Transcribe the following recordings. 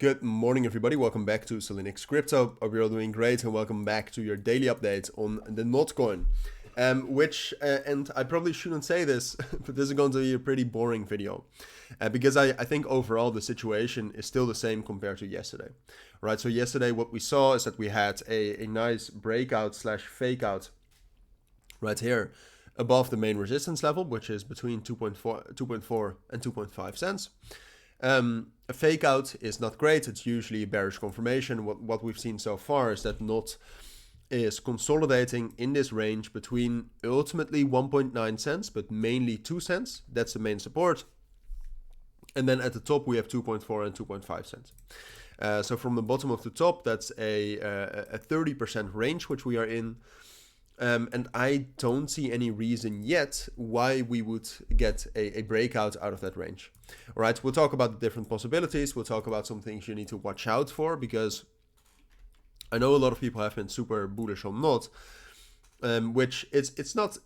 Good morning, everybody. Welcome back to Cilinix Crypto. Hope you're all doing great, and welcome back to your daily update on the NOTCOIN. And I probably shouldn't say this, but this is going to be a pretty boring video, because I think overall the situation is still the same compared to yesterday. Right. So yesterday, what we saw is that we had a nice breakout slash fake out right here above the main resistance level, which is between 2.4 and 2.5 cents. A fake out is not great. It's usually a bearish confirmation. What we've seen so far is that NOT is consolidating in this range between ultimately 1.9 cents, but mainly 2 cents. That's the main support. And then at the top, we have 2.4 and 2.5 cents. So from the bottom of the top, that's a 30% range, which we are in. And I don't see any reason yet why we would get a breakout out of that range. All right, we'll talk about the different possibilities. We'll talk about some things you need to watch out for, because I know a lot of people have been super bullish on NOT, which it's not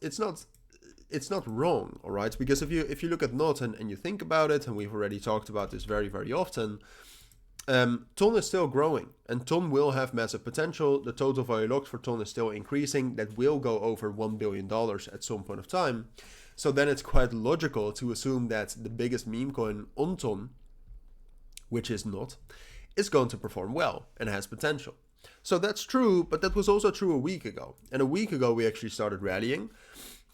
wrong. All right, because if you look at NOT and you think about it, and we've already talked about this very often. TON is still growing, and TON will have massive potential. The total value locked for TON is still increasing. That will go over $1 billion at some point of time. So then it's quite logical to assume that the biggest meme coin on TON, which is NOT, is going to perform well and has potential. So that's true, but that was also true a week ago. And a week ago, we actually started rallying.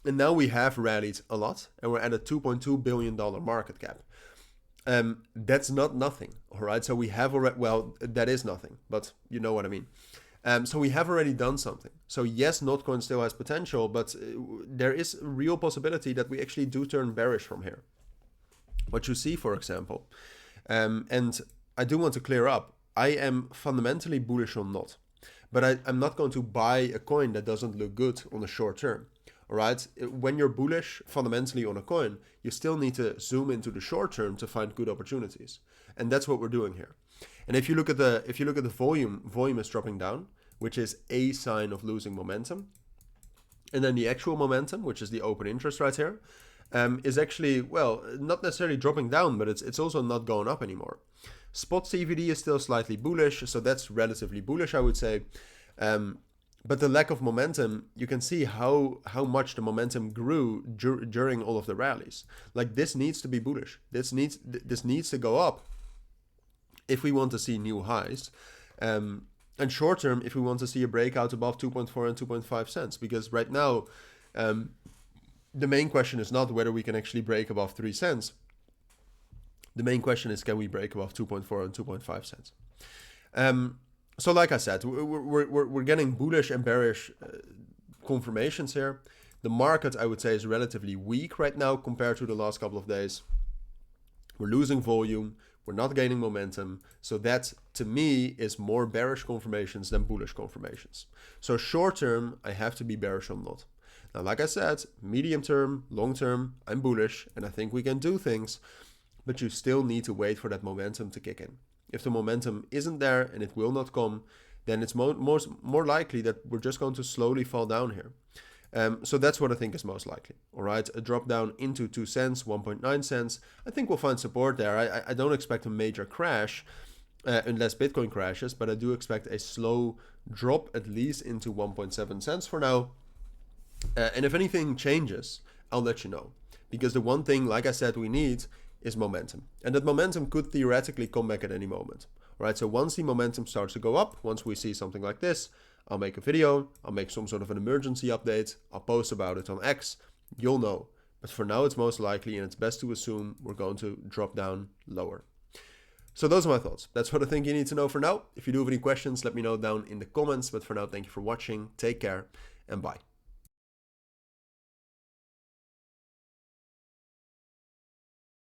And now we have rallied a lot, and we're at a $2.2 billion market cap. That's not nothing, all right? So we have already, well, that is nothing, but you know what I mean. So we have already done something. So yes, NOTCOIN still has potential, but there is a real possibility that we actually do turn bearish from here. What you see, for example, and I do want to clear up, I am fundamentally bullish on NOT, but I'm not going to buy a coin that doesn't look good on the short term. All right, when you're bullish fundamentally on a coin, you still need to zoom into the short term to find good opportunities, and that's what we're doing here. And if you look at the volume is dropping down, which is a sign of losing momentum, and then the actual momentum, which is the open interest right here, is actually, well, not necessarily dropping down, but it's also not going up anymore. Spot CVD is still slightly bullish, so that's relatively bullish, I would say. But the lack of momentum, you can see how much the momentum grew during all of the rallies. Like, this needs to be bullish. This needs to go up if we want to see new highs. And short term, if we want to see a breakout above 2.4 and 2.5 cents. Because right now, the main question is not whether we can actually break above 3 cents. The main question is, can we break above 2.4 and 2.5 cents? So like I said, we're getting bullish and bearish confirmations here. The market, I would say, is relatively weak right now compared to the last couple of days. We're losing volume. We're not gaining momentum. So that, to me, is more bearish confirmations than bullish confirmations. So short term, I have to be bearish on NOT. Now, like I said, medium term, long term, I'm bullish, and I think we can do things. But you still need to wait for that momentum to kick in. If the momentum isn't there and it will not come, then it's more likely that we're just going to slowly fall down here. So that's what I think is most likely. All right, a drop down into 2 cents, 1.9 cents. I think we'll find support there. I don't expect a major crash unless Bitcoin crashes, but I do expect a slow drop at least into 1.7 cents for now. And if anything changes, I'll let you know. Because the one thing, like I said, we need is momentum, and that momentum could theoretically come back at any moment. All right, so once the momentum starts to go up, once we see something like this, I'll make a video, I'll make some sort of an emergency update, I'll post about it on X, you'll know. But for now, it's most likely, and it's best to assume, we're going to drop down lower. So those are my thoughts. That's what I think you need to know for now. If you do have any questions, let me know down in the comments. But for now, thank you for watching, take care, and bye.